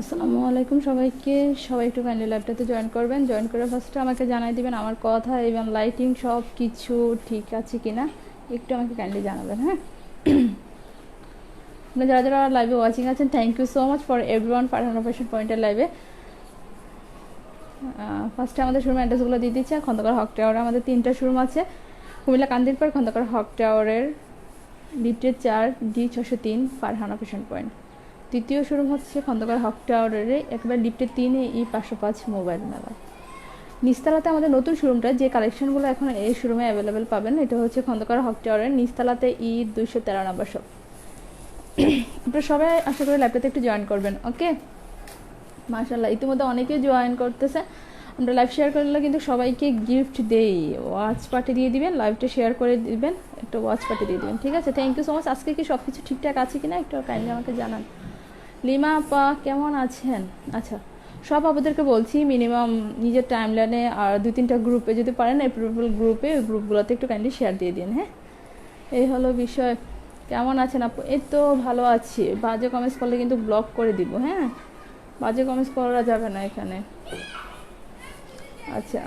আসসালামু আলাইকুম সবাইকে। সবাই একটু কাইন্ডলি লাইভটাতে জয়েন করবেন। জয়েন করে ফার্স্টে আমাকে জানাই দিবেন আমার কথা এবং লাইটিং সব কিছু ঠিক আছে কি না, একটু আমাকে কাইন্ডলি জানাবেন। হ্যাঁ, আপনারা যারা যারা লাইভে ওয়াচিং আছেন, thank you so much for everyone. Farhana fashion পয়েন্টের লাইভে ফার্স্টে আমাদের শোরুম অ্যাড্রেসগুলো দিয়ে দিচ্ছে। খন্দকার হক টাওয়ারে আমাদের 3টা শোরুম আছে। কুমিল্লা কান্দিরপাড় খন্দকার হক টাওয়ারের লিফটে 4 D603 ফারহানা ফ্যাশন পয়েন্ট। দ্বিতীয় শোরুম হচ্ছে খন্দকার হক টাওয়ারের একবার লিফটে 3 E505 মোবাইল মেলা। নিচতলাতে আমাদের নতুন শোরুমটা, যে কালেকশনগুলো এখন এই শোরুমে অ্যাভেলেবেল পাবেন, এটা হচ্ছে খন্দকার হক টাওয়ারের নিচতলাতে E213 নম্বর শপ। আপনারা সবাই আশা করি ল্যাবটাতে একটু জয়েন করবেন। ওকে, মাশাআল্লাহ ইতিমধ্যে অনেকেই জয়েন করতেছে। আমরা লাইভ শেয়ার করলে কিন্তু সবাইকে গিফট দেই, ওয়াচ পার্টি দিয়ে দিবেন, লাইভটা শেয়ার করে দিবেন, একটা ওয়াচ পার্টি দিয়ে দিবেন। ঠিক আছে, থ্যাংক ইউ সো মাচ। আজকে কি সব কিছু ঠিকঠাক আছে কিনা একটু কাইন্ডলি আমাকে জানান। লিমা আপা কেমন আছেন? আচ্ছা, সব আপনাদেরকে বলছি মিনিমাম নিজের টাইমলাইনে আর 2-3টা গ্রুপে যদি পারেন, এপ্রুভেবল গ্রুপে, ওই গ্রুপগুলোতে একটু কাইন্ডলি শেয়ার দিয়ে দিন। হ্যাঁ, এই হলো বিষয়। কেমন আছেন আপু? এই তো ভালো আছি। বাজে কমেন্টস করলে কিন্তু ব্লক করে দিব। হ্যাঁ, বাজে কমেন্টস করা যাবে না এখানে। আচ্ছা,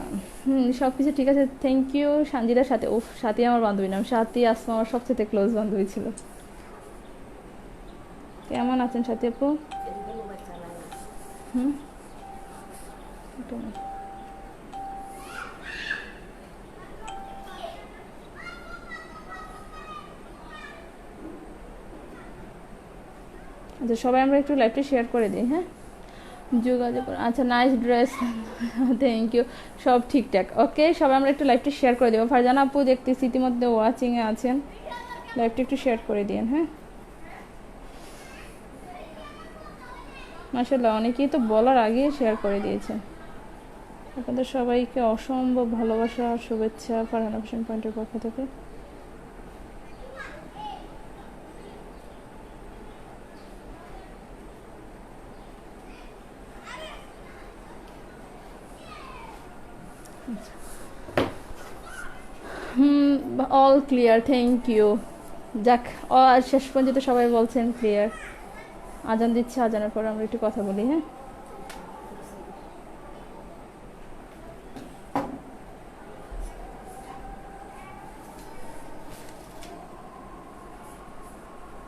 সব কিছু ঠিক আছে, থ্যাংক ইউ। সানজিদার সাথে, ও সাথী আমার বান্ধবী নাম, সাথী আসমা আমার সবচেয়ে ক্লোজ বান্ধবী ছিল। কেমন আছেন সাথী আপু? হুম, আচ্ছা, সবাই আমরা একটু লাইভটা শেয়ার করে দিই। হ্যাঁ, যোগাযোগ, আচ্ছা, নাইস ড্রেস, থ্যাংক ইউ, সব ঠিকঠাক। ওকে, সবাই আমরা একটু লাইভটা শেয়ার করে দেবো। ফারজানা আপু দেখতেছি ইতিমধ্যে ওয়াচিংয়ে আছেন, লাইভটা একটু শেয়ার করে দিন। হ্যাঁ, মাশাআল্লাহ অনেকেই তো বলার আগেই শেয়ার করে দিয়েছেন। আপনাদের সবাইকে অসম্ভব ভালোবাসা আর শুভেচ্ছা ফারহানা ফ্যাশন পয়েন্টের পক্ষ থেকে। All clear, thank you. যাক, আর শেষ পর্যন্ত সবাই বলছেন ক্লিয়ার। আজান দিচ্ছে, আজানের পর আমরা একটু কথা বলি। হ্যাঁ,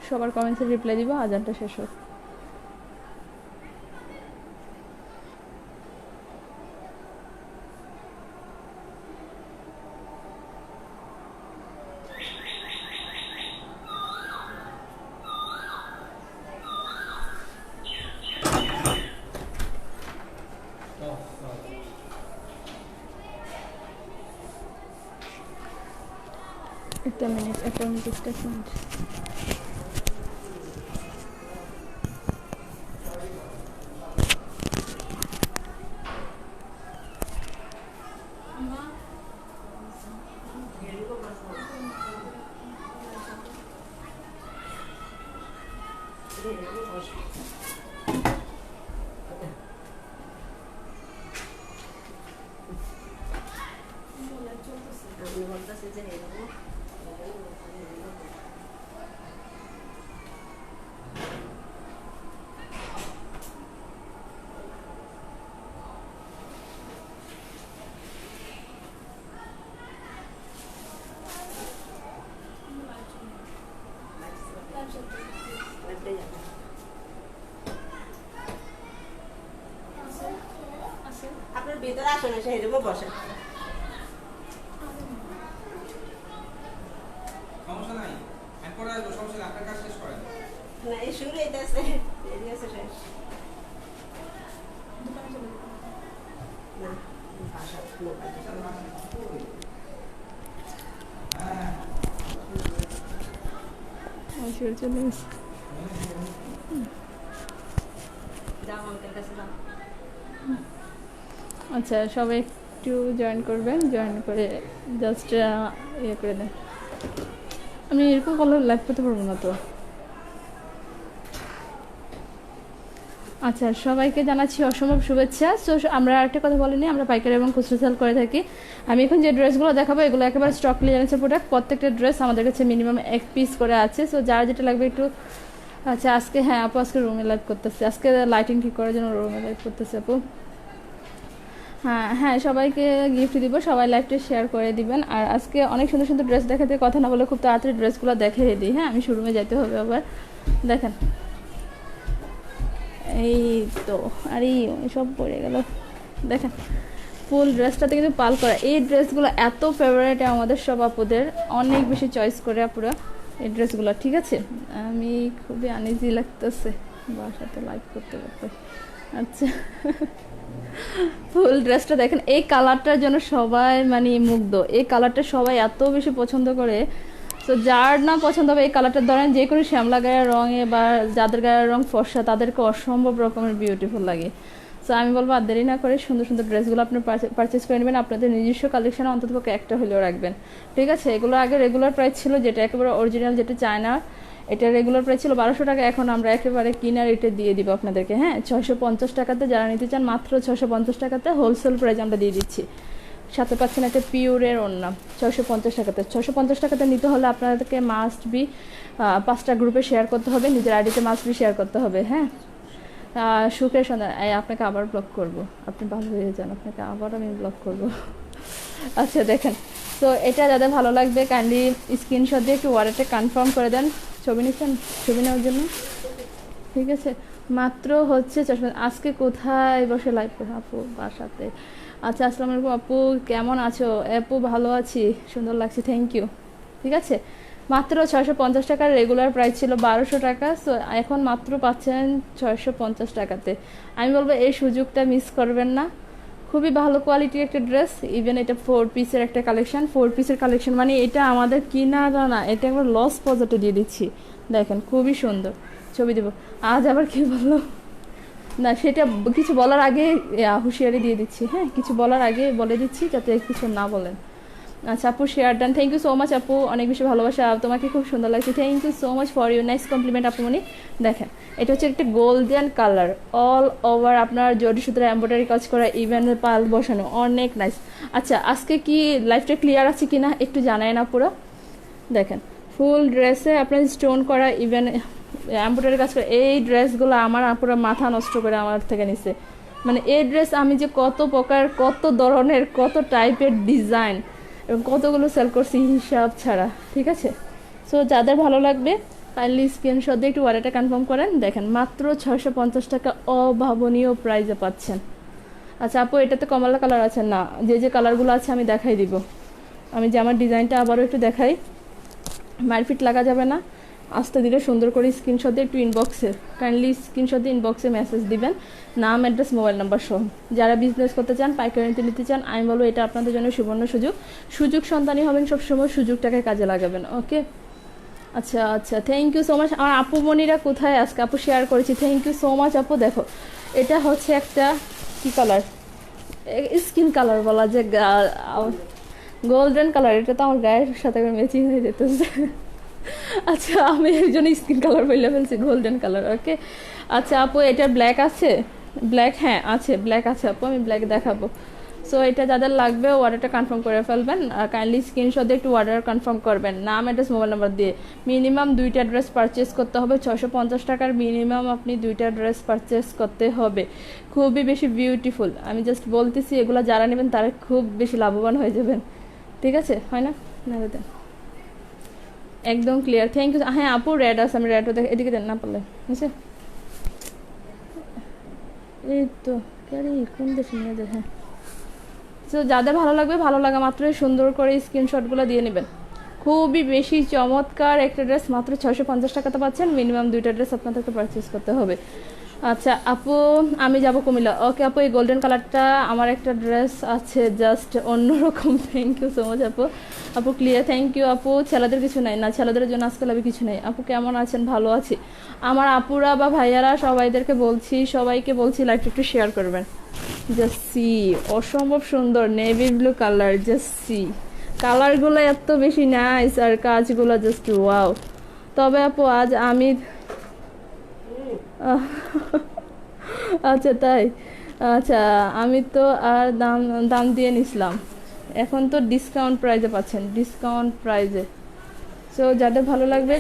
সবার কমেন্টসের রিপ্লাই দিব আজানটা শেষ হোক। একটা মিনিট, একটা মিনিট, একটা মিনিট। আপনার ভিতরে আসেন, এসে হেঁটে বসেন। সমস্যা নাই, এরপরে আসবো, সমস্যা নেই, আপনার কাজ শেষ করেন। না, এই শুরু হইতেছে, দেরি আছে শেষ। না, বাসা মোবাইল চলে গেছে। যাও আমাদের কাছে যাও। আচ্ছা, সবাই একটু জয়েন করবেন, জয়েন করে জাস্ট ইয়ে করে দেন। আমি এরকম করলে লাইভ করতে পারবো না তো। আচ্ছা, সবাইকে জানাচ্ছি অসম্ভব শুভেচ্ছা। সো আমরা আরেকটা কথা বলিনি, আমরা পাইকারি এবং খুচরো সেল করে থাকি। আমি এখন যে ড্রেসগুলো দেখাবো এগুলো একেবারে স্টক ক্লিয়ারেন্সের প্রোডাক্ট। প্রত্যেকটা ড্রেস আমাদের কাছে মিনিমাম 1 পিস করে আছে। সো যার যেটা লাগবে একটু আচ্ছা আজকে হ্যাঁ আপু আজকে রুমে লাইভ করতেছে, আজকে লাইটিং ঠিক করার জন্য রুমে লাইভ করতেছে আপু। হ্যাঁ হ্যাঁ সবাইকে গিফট দিব, সবাই লাইভটা শেয়ার করে দিবেন। আর আজকে অনেক সুন্দর সুন্দর ড্রেস দেখাতে কথা না বলে খুব তাড়াতাড়ি ড্রেসগুলো দেখিয়ে দিই। হ্যাঁ আমি শোরুমে যেতে হবে আবার। দেখেন এই তো, আর এই সব পড়ে গেল। দেখেন ফুল ড্রেসটাতে কিন্তু পাল করা, এই ড্রেসগুলো এত ফেভারিট আমাদের সব আপুদের, অনেক বেশি চয়েস করে আপুরা এই ড্রেসগুলো। ঠিক আছে, আমি খুবই আনইজি লাগতেছে বাসাতে লাইভ করতে করতে। আচ্ছা ফুল ড্রেসটা দেখেন, এই কালারটার জন্য সবাই মানে মুগ্ধ, এই কালারটা সবাই এত বেশি পছন্দ করে। তো যার না পছন্দ হবে এই কালারটা, ধরেন যে কোনো শ্যামলা গায়ের রঙে বা যাদের গায়ের রং ফর্সা তাদেরকে অসম্ভব রকমের বিউটিফুল লাগে। সো আমি বলবো আর দেরি না করে সুন্দর সুন্দর ড্রেসগুলো আপনি পারচেস করে নেবেন, আপনাদের নিজস্ব কালেকশনে অন্ততপক্ষে একটা হলেও রাখবেন। ঠিক আছে, এগুলো আগে রেগুলার প্রাইস ছিল, যেটা একেবারে অরিজিনাল যেটা চায়না, এটা রেগুলার প্রাইস ছিল 1200 টাকা, এখন আমরা একেবারে কিনার রেটে দিয়ে দিব আপনাদেরকে। হ্যাঁ 650 টাকাতে যারা নিতে চান, মাত্র 650 টাকাতে হোলসেল প্রাইস আমরা দিয়ে দিচ্ছি। সাথে পাচ্ছেন একটা পিওরের ওড়না 650 টাকাতে। 650 টাকাতে নিতে হলে আপনাদেরকে মাস্ট বি 5টা গ্রুপে শেয়ার করতে হবে, নিজের আইডিতে মাস্ট বি শেয়ার করতে হবে। হ্যাঁ সুখের সন্ধান, আপনাকে আবার ব্লক করব, আপনি ভালো হয়ে যান, আপনাকে আবার আমি ব্লক করব। আচ্ছা দেখেন, তো এটা যাদের ভালো লাগবে কাইন্ডলি স্ক্রিনশট দিয়ে একটু অর্ডারটা কনফার্ম করে দেন। ছবি নিচ্ছেন, ছবি নেওয়ার জন্য? ঠিক আছে, মাত্র হচ্ছে আজকে কোথায় বসে লাইভ করো? আপু বাসাতে। আচ্ছা আসসালামু আলাইকুম আপু, কেমন আছো? আপু ভালো আছি, সুন্দর লাগছে, থ্যাংক ইউ। ঠিক আছে, মাত্র 650 টাকার রেগুলার প্রাইস ছিল 1200 টাকা, সো এখন মাত্র পাচ্ছেন 650 টাকাতে। আমি বলবো এই সুযোগটা মিস করবেন না, খুবই ভালো কোয়ালিটির একটা ড্রেস। ইভেন এটা 4 পিসের একটা কালেকশন, 4 পিসের কালেকশন মানে এটা আমাদের কিনাটা না, এটা একবার লস পজেটে দিয়ে দিচ্ছি। দেখেন খুবই সুন্দর, ছবি দেবো। আজ আবার কি বললো না, সেটা কিছু বলার আগে হুঁশিয়ারি দিয়ে দিচ্ছি। হ্যাঁ কিছু বলার আগে বলে দিচ্ছি যাতে কিছু না বলেন। আচ্ছা আপু share done, thank you so much আপু, অনেক বেশি ভালোবাসা, তোমাকে খুব সুন্দর লাগছে, thank you so much for your nice compliment আপুমনি। দেখেন এটা হচ্ছে একটা গোল্ডেন কালার, অল ওভার আপনার জরি সুতরা এমব্রয়ডারি কাজ করা, ইভেন পাল বসানো, অনেক নাইস। আচ্ছা আজকে কি লাইফটা ক্লিয়ার আছে কি না একটু জানাই না পুরো। দেখেন ফুল ড্রেসে আপনার স্টোন করা, ইভেন এমব্রয়ডারি কাজ করা, এই ড্রেসগুলো আমার পুরো মাথা নষ্ট করে আমার থেকে নিছে। মানে এই ড্রেস আমি যে কত প্রকার, কত ধরনের, কত টাইপের ডিজাইন এবং কতগুলো সেল করছি হিসাব ছাড়া। ঠিক আছে, সো যাদের ভালো লাগবে কাইন্ডলি স্ক্রিনশট দিয়ে একটু অর্ডারটা কনফার্ম করেন। দেখেন মাত্র 650 টাকা অভাবনীয় প্রাইসে পাচ্ছেন। আচ্ছা আপু এটাতে কমলা কালার আছে না? যে যে কালারগুলো আছে আমি দেখাই দিব। আমি যে আমার ডিজাইনটা আবারও একটু দেখাই, মারপিট লাগা যাবে না, আস্তে ধীরে সুন্দর করে স্ক্রিনশট দিয়ে একটু ইনবক্সে কাইন্ডলি স্ক্রিনশট দিয়ে ইনবক্সে মেসেজ দিবেন, নাম অ্যাড্রেস মোবাইল নাম্বার সহ। যারা বিজনেস করতে চান, পাইকারিতে নিতে চান, আমি বলবো এটা আপনাদের জন্য সুবর্ণ সুযোগ। সুযোগ সন্তানই হবেন সবসময়, সুযোগটাকে কাজে লাগাবেন। ওকে আচ্ছা আচ্ছা, থ্যাংক ইউ সো মাচ। আমার আপু মনিরা কোথায় আজকে? আপু শেয়ার করেছি, থ্যাংক ইউ সো মাচ আপু। দেখো এটা হচ্ছে একটা কি কালার, স্কিন কালার বলা যে গোল্ডেন কালার, এটা তো আমার গায়ের সাথে ম্যাচিং হয়ে যেতেছে। আচ্ছা আমি একজন স্কিন কালার বলে ফেলছি, গোল্ডেন কালার। ওকে আচ্ছা আপু এটা ব্ল্যাক আছে? ব্ল্যাক হ্যাঁ আছে, ব্ল্যাক আছে আপু, আমি ব্ল্যাক দেখাবো। সো এটা যাদের লাগবে অর্ডারটা কনফার্ম করে ফেলবেন, আর কাইন্ডলি স্ক্রিনশট দিয়ে একটু অর্ডার কনফার্ম করবেন, নাম অ্যাড্রেস মোবাইল নাম্বার দিয়ে। মিনিমাম 2টা ড্রেস পারচেস করতে হবে, 650 টাকার মিনিমাম আপনি 2টা ড্রেস পারচেস করতে হবে। খুবই বেশি বিউটিফুল, আমি জাস্ট বলতেছি এগুলো যারা নেবেন তারা খুব বেশি লাভবান হয়ে যাবেন। ঠিক আছে, হয় না? না দেন একদম ক্লিয়ার, থ্যাংক ইউ। হ্যাঁ আপু রেড আছে, আমি রেডও দেখ, এদিকে দেন না পারলে। বুঝছে এই তো ক্যারি কোন দেশে নিয়ে যায়। হ্যাঁ তো যাদের ভালো লাগবে, ভালো লাগা মাত্রই সুন্দর করে স্ক্রিনশটগুলো দিয়ে নেবেন। খুবই বেশি চমৎকার একটা ড্রেস মাত্র 650 টাকাতে পাচ্ছেন, মিনিমাম 2টা ড্রেস আপনাদেরকে পারচেস করতে হবে। আচ্ছা আপু আমি যাব কুমিল্লা। ওকে আপু এই গোল্ডেন কালারটা আমার একটা ড্রেস আছে জাস্ট অন্যরকম, থ্যাংক ইউ সো মাচ আপু। আপু ক্লিয়ার, থ্যাংক ইউ আপু। ছেলেদের কিছু নাই না? ছেলেদের জন্য আজকাল আমি কিছু নেই। আপু কেমন আছেন? ভালো আছি। আমার আপুরা বা ভাইয়ারা সবাইদেরকে বলছি, সবাইকে বলছি লাইভটা একটু শেয়ার করবেন। জাস্ট সি, অসম্ভব সুন্দর navy blue colour, just see কালারগুলো এত বেশি নাইস আর কাজগুলো জাস্ট ওয়াও। তবে আপু আজ আমি আচ্ছা তাই, আচ্ছা আমি তো আর দাম দাম দিয়ে নিছিলাম, এখন তো ডিসকাউন্ট প্রাইজে পাচ্ছেন, ডিসকাউন্ট প্রাইজে। সো যাদের ভালো লাগবে,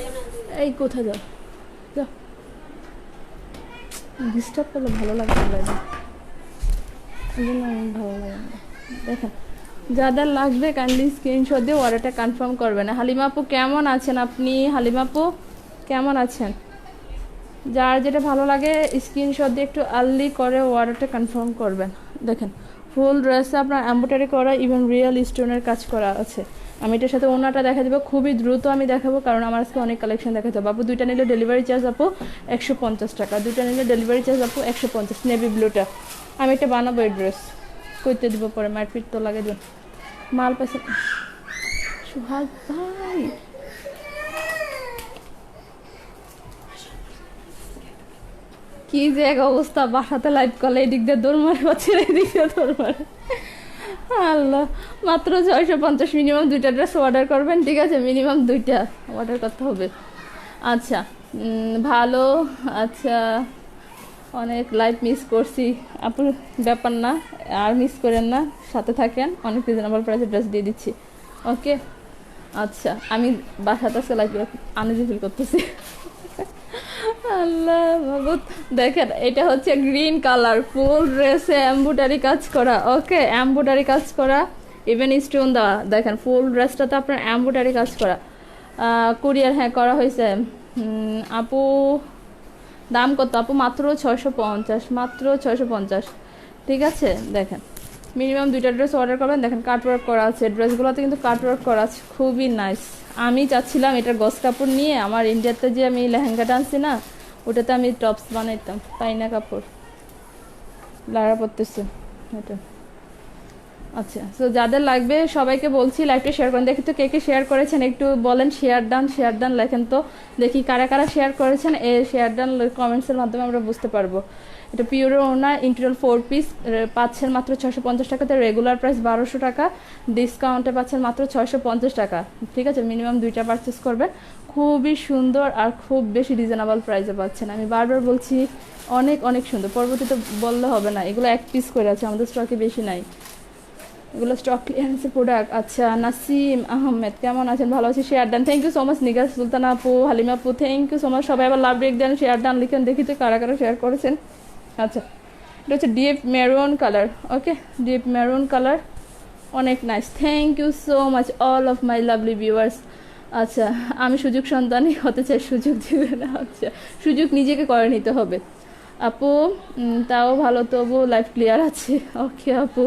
এই কোথায় যাও যাও ডিস্টার্ব করলে ভালো লাগবে না, এই জন্য আমার ভালো লাগে না। দেখেন যাদের লাগবে কাইন্ডলি স্ক্রিনশট দিয়ে অর্ডারটা কনফার্ম করবেন। হালিমা আপু কেমন আছেন আপনি? হালিমা আপু কেমন আছেন? যার যেটা ভালো লাগে স্ক্রিনশট দিয়ে একটু আর্লি করে অর্ডারটা কনফার্ম করবেন। দেখেন ফুল ড্রেসে আপনার এমব্রয়ডারি করা, ইভেন রিয়েল স্টোনের কাজ করা আছে। আমি এটার সাথে ওনাটা দেখা দেবো, খুবই দ্রুত আমি দেখাবো কারণ আমার আজকে অনেক কালেকশন দেখাতে হবে। আপু দুইটা নিলে ডেলিভারি চার্জ আপু 150 টাকা, দুইটা নিলে ডেলিভারি চার্জ আপু 150। নেভি ব্লুটা আমি একটা বানাবো এই ড্রেস, করতে দিব পরে, মারপিট তো লাগে দিন। মাল পাইছে সুহাগ ভাই, কি যে এক অবস্থা, বাসাতে লাইভ করলে এদিক দিয়ে দৌড় মারে, বাচ্চার এদিক দিয়ে দৌড় মারে। আল্লাহ, মাত্র 650, মিনিমাম 2টা ড্রেস অর্ডার করবেন, ঠিক আছে? মিনিমাম 2টা অর্ডার করতে হবে। আচ্ছা ভালো, আচ্ছা অনেক লাইভ মিস করছি আপু, ব্যাপার না, আর মিস করেন না, সাথে থাকেন, অনেক রিজনেবল প্রাইসে ড্রেস দিয়ে দিচ্ছি। ওকে আচ্ছা, আমি বাসাতে আজকে লাইভ আনইজি ফিল করতেছি। আল্লাহ মাবুদ, দেখেন এটা হচ্ছে গ্রিন কালার, ফুল ড্রেসে এমব্রয়ডারি কাজ করা। ওকে এমব্রয়ডারি কাজ করা, ইভেন স্টোন দেওয়া। দেখেন ফুল ড্রেসটাতে আপনার এমব্রয়ডারি কাজ করা, কুরিয়ার হ্যাঁ করা হয়েছে। আপু দাম কত আপু? মাত্র 650, মাত্র 650, ঠিক আছে? দেখেন মিনিমাম 2টা ড্রেস অর্ডার করবেন। দেখেন কাটওয়ার্ক করা আছে, ড্রেসগুলোতে কিন্তু কাটওয়ার্ক করা আছে, খুবই নাইস। আমি চাচ্ছিলাম এটার গস কাপড় নিয়ে, আমার ইন্ডিয়াতে যে আমি লেহেঙ্গাটা আনছি না, ওটাতে আমি টপস বানাইতাম, পাই না কাপড়, লাড়া পড়তেছে এটা। আচ্ছা তো যাদের লাগবে সবাইকে বলছি লাইভটা শেয়ার করেন। দেখি তো কে কে শেয়ার করেছেন, একটু বলেন। শেয়ার ডান লেখেন তো, দেখি কারা কারা শেয়ার করেছেন। এই শেয়ার ডান কমেন্টসের মাধ্যমে আমরা বুঝতে পারবো। এটা পিওরের ওনা, ইন্টিরিয়াল 4 পিস পাচ্ছেন মাত্র 650 টাকাতে, রেগুলার প্রাইস 1200 টাকা, ডিসকাউন্টে পাচ্ছেন মাত্র 650 টাকা, ঠিক আছে? মিনিমাম 2টা পারচেস করবেন, খুবই সুন্দর আর খুব বেশি রিজনেবল প্রাইসে পাচ্ছেন। আমি বারবার বলছি অনেক অনেক সুন্দর, পরবর্তীতে বললে হবে না। এগুলো 1 পিস করে আছে, আমাদের স্টকে বেশি নাই, এগুলো স্টক ক্লিয়ারেন্সের প্রোডাক্ট। আচ্ছা নাসিম আহমেদ কেমন আছেন? ভালো আছি, share done. Thank you so much Nigar Sultana আপু, হালিমা আপু, থ্যাংক ইউ সো মাচ। সবাই আবার লাভ ব্রেক দেন, শেয়ার ডান লিখেন, দেখি তো কারা কারা শেয়ার করেছেন। আচ্ছা এটা হচ্ছে deep maroon colour. Okay deep maroon colour, অনেক nice. Thank you so much all of my lovely viewers. আচ্ছা আমি সুযোগ সন্তানই হতে চাই, সুযোগ দিবে না। আচ্ছা সুযোগ নিজেকে করে নিতে হবে আপু, তাও ভালো, তবু লাইফ ক্লিয়ার আছে। ওকে আপু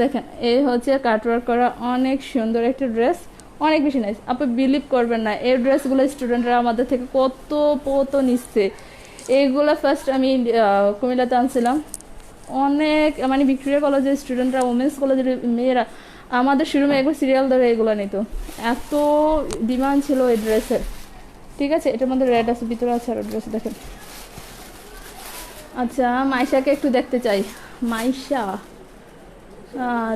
দেখেন এই হচ্ছে কাটওয়ার্ক করা, অনেক সুন্দর একটা ড্রেস, অনেক বেশি নাইস। আপু বিলিভ করবেন না, এই ড্রেসগুলো স্টুডেন্টরা আমাদের থেকে কত নিচ্ছে। এইগুলো ফার্স্ট আমি কুমিল্লাতে আনছিলাম, অনেক মানে ভিক্টোরিয়া কলেজের স্টুডেন্টরা, ওমেন্স কলেজের মেয়েরা আমাদের শোরুমে একবার সিরিয়াল ধরে এগুলো নিত, এত ডিমান্ড ছিল এই ড্রেসের, ঠিক আছে? এটার মধ্যে রেড আছে, ভিতরে আছে আরও ড্রেস, দেখেন। আচ্ছা মাইশাকে একটু দেখতে চাই, মাইশা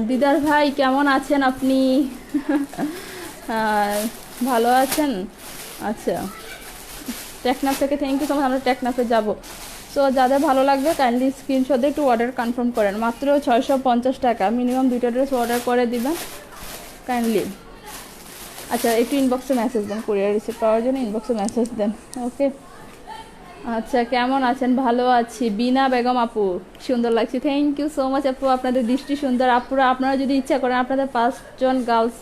দিদার ভাই কেমন আছেন আপনি? ভালো আছেন? আচ্ছা টেকনাফ থেকে থ্যাংক ইউ সো মাচ, আমরা টেকনাফে যাবো। সো যাদের ভালো লাগবে কাইন্ডলি স্ক্রিনশট দিয়ে একটু অর্ডার কনফার্ম করেন, মাত্র 650 টাকা, মিনিমাম 2টা ড্রেস অর্ডার করে দিবেন কাইন্ডলি। আচ্ছা একটু ইনবক্সে মেসেজ দেন, কুরিয়ার রিসিভ পাওয়ার জন্য ইনবক্সে মেসেজ দেন। ওকে আচ্ছা কেমন আছেন? ভালো আছি। বিনা বেগম আপু সুন্দর লাগছে, থ্যাংক ইউ সো মাচ আপু, আপনাদের দৃষ্টি সুন্দর। আপুরা আপনারা যদি ইচ্ছা করেন আপনাদের 5 জন গার্লস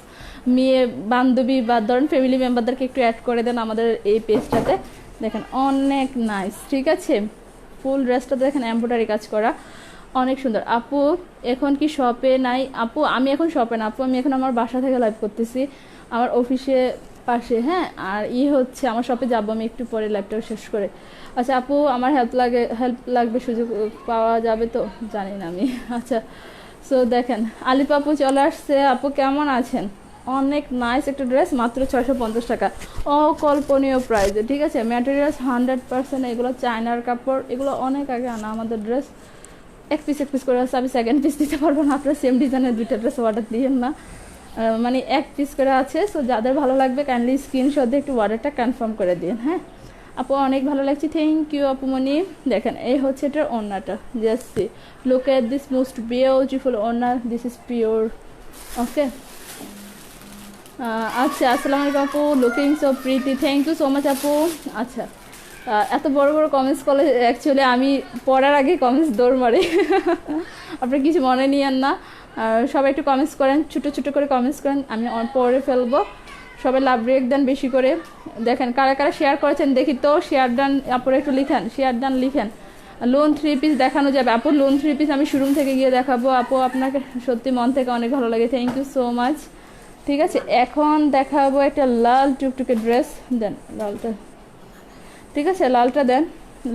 মেয়ে বান্ধবী বা ধরেন ফ্যামিলি মেম্বারদেরকে একটু অ্যাড করে দেন আমাদের এই পেজটাতে। দেখেন অনেক নাইস, ঠিক আছে? ফুল ড্রেসটা দেখেন এমব্রয়ডারি কাজ করা, অনেক সুন্দর। আপু এখন কি শপে নাই? আপু আমি এখন শপে না আপু, আমি এখন আমার বাসা থেকে লাইভ করতেছি, আমার অফিসে পাশে। হ্যাঁ আর হচ্ছে আমার শপে যাবো আমি একটু পরে লাইভটা শেষ করে। আচ্ছা আপু আমার হেল্প লাগবে, সুযোগ পাওয়া যাবে তো? জানি না আমি। আচ্ছা সো দেখেন আলিপ আপু চলে আসছে। আপু কেমন আছেন? অনেক নাইস একটা ড্রেস, মাত্র 650 টাকা, অকল্পনীয় প্রাইসে, ঠিক আছে? ম্যাটেরিয়ালস 100%, এগুলো চায়নার কাপড়, এগুলো অনেক আগে আনা আমাদের ড্রেস, এক পিস করে আছে। আমি সেকেন্ড পিস দিতে পারবো না, আপনার সেম ডিজাইনের 2টা ড্রেস অর্ডার দিয়েন না, মানে 1 পিস করে আছে। সো যাদের ভালো লাগবে কাইন্ডলি স্ক্রিনশট দিয়ে একটু অর্ডারটা কনফার্ম করে দিন। হ্যাঁ আপু অনেক ভালো লাগছে, থ্যাংক ইউ আপুমণি। দেখেন এই হচ্ছে এটার ওড়নাটা, just look at this most beautiful ওড়না, দিস ইজ পিওর। ওকে আচ্ছা আসসালামু আলাইকুম আপু, looking so pretty, thank you so much আপু। আচ্ছা এত বড় বড় কমেন্টস করলে অ্যাকচুয়ালি আমি পড়ার আগে কমেন্টস দৌড় মারি। আপনি কিছু মনে নিয়েন না, সবাই একটু কমেন্টস করেন, ছোটো ছোটো করে কমেন্টস করেন, আমি পড়ে ফেলবো। সবাই লাভ রেক দেন বেশি করে। দেখেন কারা কারা শেয়ার করেছেন দেখি তো, শেয়ার ডান আপুর একটু লিখেন, শেয়ার ডান লিখেন। লোন 3 পিস দেখানো যাবে আপু, লোন 3 পিস আমি শোরুম থেকে গিয়ে দেখাবো আপু, আপনাকে সত্যি মন থেকে অনেক ভালো লাগে, থ্যাংক ইউ সো মাচ। ঠিক আছে, এখন দেখাবো একটা লাল টুকটুকে ড্রেস, দেন লালটা, ঠিক আছে লালটা দেন,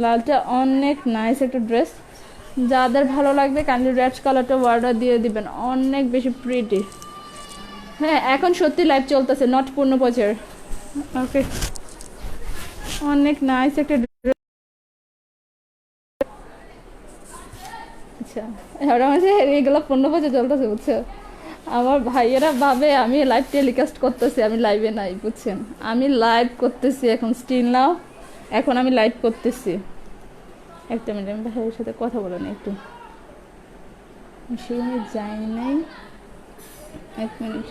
লালটা অনেক নাইস একটা ড্রেস, যাদের ভালো লাগবে কাইন্ডলি রেড কালারটা অর্ডার দিয়ে দিবেন, অনেক বেশি প্রিটি। হ্যাঁ এখন সত্যি লাইভ চলতেছে, নট পূর্ণ বছর। ওকে, অনেক নাইস একটা ড্রেস। আচ্ছা ওরা মাঝে এগুলো 15 বছর চলতেছে বুঝছো, আমার ভাইয়েরা ভাবে আমি লাইভ টেলিকাস্ট করতেছি, আমি লাইভে নাই বুঝছেন, আমি লাইভ করতেছি এখন, স্টিল নাও এখন আমি লাইভ করতেছি। একটা মিনিট আমি ভাইয়ের সাথে কথা বলে নিই একটু, সেখানে যাই নাই, এক মিনিট।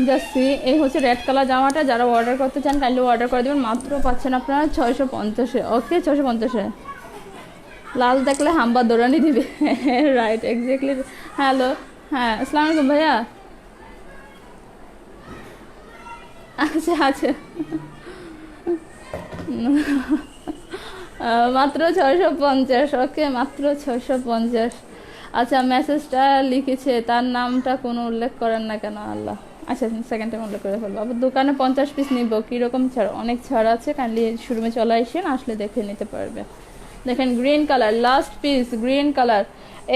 যাচ্ছি, এই হচ্ছে রেড কালার জামাটা, যারা অর্ডার করতে চান কাইন্ডলি অর্ডার করে দেবেন, মাত্র পাচ্ছেন আপনারা 650-এ। ওকে 650-এ। লাল দেখলে হাম্বা দৌড়ানি দিবে, রাইট এক্স্যাক্টলি। হ্যালো, হ্যাঁ আসসালামু আলাইকুম ভাইয়া। আচ্ছা আচ্ছা, মাত্র 650। ওকে মাত্র 650। আচ্ছা মেসেজটা লিখেছে, তার নামটা কোনো উল্লেখ করেন না কেন আল্লাহ। আচ্ছা সেকেন্ড টাইম উল্লেখ করে ফেলবো। আবার দোকানে 50 পিস নিব, কীরকম ছাড়? অনেক ছাড় আছে, কাইন্ডলি শোরুমে চলে আসেন, আসলে দেখে নিতে পারবে। দেখেন green colour last piece, green colour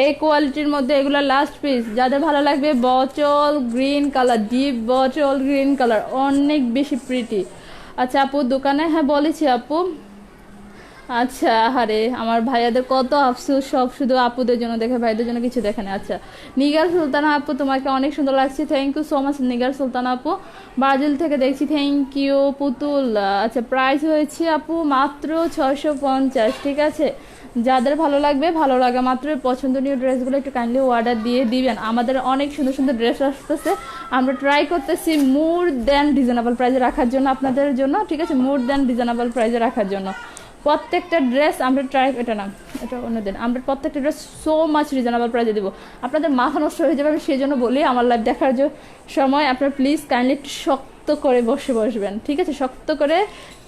এই কোয়ালিটির মধ্যে এগুলো লাস্ট পিস, যাদের ভালো লাগবে bottle green colour, deep bottle green colour, অনেক বেশি প্রিটি। আচ্ছা আপু দোকানে, হ্যাঁ বলেছি আপু। আচ্ছা আরে আমার ভাইয়াদের কত আফসোস, সব শুধু আপুদের জন্য দেখে, ভাইদের জন্য কিছু দেখে না। আচ্ছা নিগার সুলতানা আপু তোমাকে অনেক সুন্দর লাগছে, thank you so much Nigar Sultana আপু, ব্রাজিল থেকে দেখছি, থ্যাংক ইউ পুতুল। আচ্ছা প্রাইস হয়েছে আপু মাত্র 650। ঠিক আছে, যাদের ভালো লাগবে, ভালো লাগা মাত্র পছন্দনীয় ড্রেসগুলো একটু কাইন্ডলি অর্ডার দিয়ে দিবেন। আমাদের অনেক সুন্দর সুন্দর ড্রেস আসতেছে, আমরা ট্রাই করতেছি মোর দ্যান রিজনেবল প্রাইসে রাখার জন্য আপনাদের জন্য। ঠিক আছে, মোর দ্যান রিজনেবল প্রাইসে রাখার জন্য প্রত্যেকটা ড্রেস আমরা ট্রাই, এটা না এটা অন্যদিন, আমরা প্রত্যেকটা ড্রেস সো মাচ রিজনেবল প্রাইসে দেবো, আপনাদের মাথা নষ্ট হয়ে যাবে। আমি সেই জন্য বলি আমার লাইভ দেখার সময় আপনারা প্লিজ কাইন্ডলি একটু শক্ত করে বসবেন। ঠিক আছে, শক্ত করে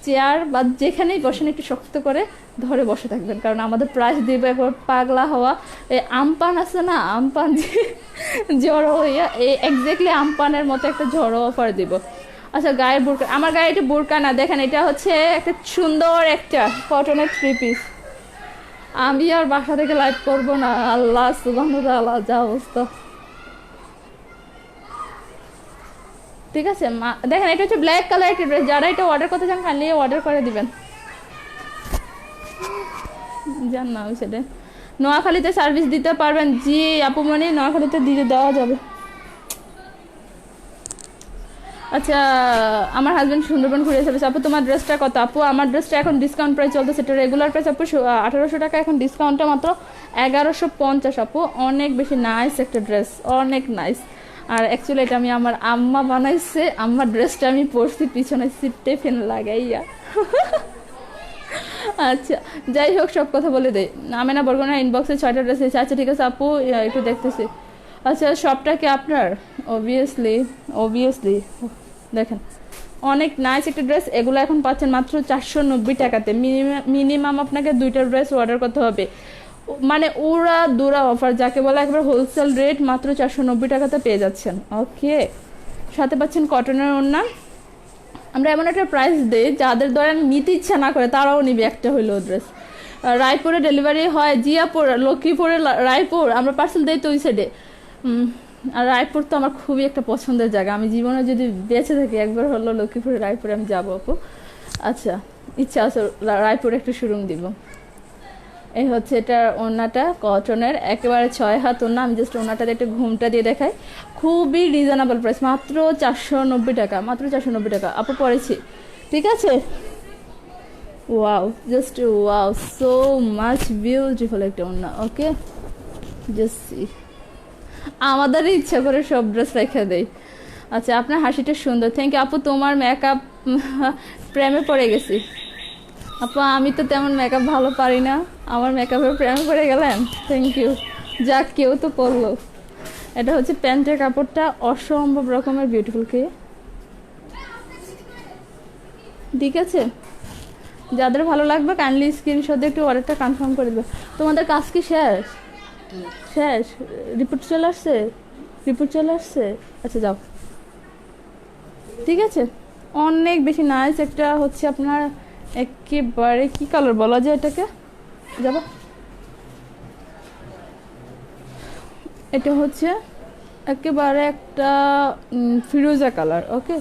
চেয়ার বা যেখানেই বসেন একটু শক্ত করে ধরে বসে থাকবেন, কারণ আমাদের প্রাইস দিবে একবার পাগলা হওয়া। এই আমপান আছে না, আমপান ঝড়ো হইয়া, এই এক্স্যাক্টলি আমপানের মতো একটা ঝড়ো অফার দিব। আচ্ছা গায়ের বোরকা, আমার গায়ে এটা বোরকা না, দেখেন এটা হচ্ছে একটা সুন্দর একটা কটনের 3 পিস। আমি আর বাসা থেকে লাইভ করবো না, আল্লাহ সুবহানাহু ওয়া তাআলা যা অবস্থা। ঠিক আছে দেখেন এটা হচ্ছে ব্ল্যাক কালার একটা ড্রেস, যারা এটা অর্ডার করতে চান কাইন্ডলি অর্ডার করে দিবেন। জান না ওই সাইডে নোয়াখালীতে সার্ভিস দিতে পারবেন? জি আপু মনি, নোয়াখালীতে দিয়ে দেওয়া যাবে। আচ্ছা আমার হাজব্যান্ড সুন্দরবন ঘুরে এসেছে। আপু তোমার ড্রেসটা কত? আপু আমার ড্রেসটা এখন ডিসকাউন্ট প্রাইস চলতেছে, এটা রেগুলার প্রাইস আপু 1800 টাকা, এখন ডিসকাউন্টটা মাত্র 1150। আপু অনেক বেশি নাইস একটা ড্রেস, অনেক নাইস। আর অ্যাকচুয়ালি এটা আমি আমার আম্মা বানাইছে, আম্মার ড্রেসটা আমি পরছি পিছনে সিটে ফেন লাগাইয়া। আচ্ছা যাই হোক সব কথা বলে দেয়, আমি না বলবো না, ইনবক্সে 6টা ড্রেস এসেছে। আচ্ছা ঠিক আছে আপু একটু দেখতেছি। আচ্ছা সবটা কি আপনার? অবভিয়াসলি দেখেন অনেক নাইস একটা ড্রেস, এগুলো এখন পাচ্ছেন মাত্র 490 টাকাতে। মিনিমাম আপনাকে 2টা ড্রেস অর্ডার করতে হবে, মানে ওরা দুরা অফার যাকে বলে, একবার হোলসেল রেট মাত্র 490 টাকাতে পেয়ে যাচ্ছেন। ওকে, সাথে পাচ্ছেন কটনের ওড়না। আমরা এমন একটা প্রাইস দিই যাদের দ্বারা নিতে ইচ্ছা না করে তারাও নিবে একটা হইলো ড্রেস। রায়পুরে ডেলিভারি হয়, জিয়াপুর, লক্ষ্মীপুরে, রায়পুর আমরা পার্সেল দিই তো ওই সাইডে। আর রায়পুর তো আমার খুবই একটা পছন্দের জায়গা, আমি জীবনে যদি বেঁচে থাকি একবার হলো লক্ষ্মীপুরে রায়পুরে আমি যাবো আপু। আচ্ছা ইচ্ছা আছে রায়পুরে একটা শোরুম দিব। এই হচ্ছে এটা ওড়নাটা কটনের, একেবারে 6 হাত ওড়না। আমি জাস্ট ওড়নাটাতে একটা ঘুমটা দিয়ে দেখাই, খুবই রিজনেবল প্রাইস, মাত্র 490 টাকা, মাত্র 490 টাকা আপু পরেছি। ঠিক আছে, wow just wow, so much beautiful একটা ওড়না। ওকে জাস্ট সি আমাদেরই ইচ্ছা করে সব ড্রেস রেখে দেই। আচ্ছা, আপনার হাসিটা সুন্দর, থ্যাংক ইউ আপু। তোমার মেকআপ প্রেমে পড়ে গেছি আপু, আমি তো তেমন মেকআপ ভালো পারি না, আমার মেকআপের প্রেমে পড়ে গেলেন, থ্যাংক ইউ। যাক, কেউ তো পড়লো। এটা হচ্ছে প্যান্টের কাপড়টা, অসম্ভব রকমের বিউটিফুল। কে ঠিক আছে, যাদের ভালো লাগবে কাইন্ডলি স্ক্রিনশট দিয়ে একটু অর্ডারটা কনফার্ম করে দেবে। তোমাদের কাজ কি শেষ? শেষ? রিপোর্ট চলে আসছে? রিপোর্ট চলে আসছে? আচ্ছা যাও, ঠিক আছে। অনেক বেশি নাইস একটা হচ্ছে আপনার, একেবারে কি কালার বলা যায় এটাকে, যাবা, এটা হচ্ছে একেবারে একটা ফিরোজা কালার। ওকে,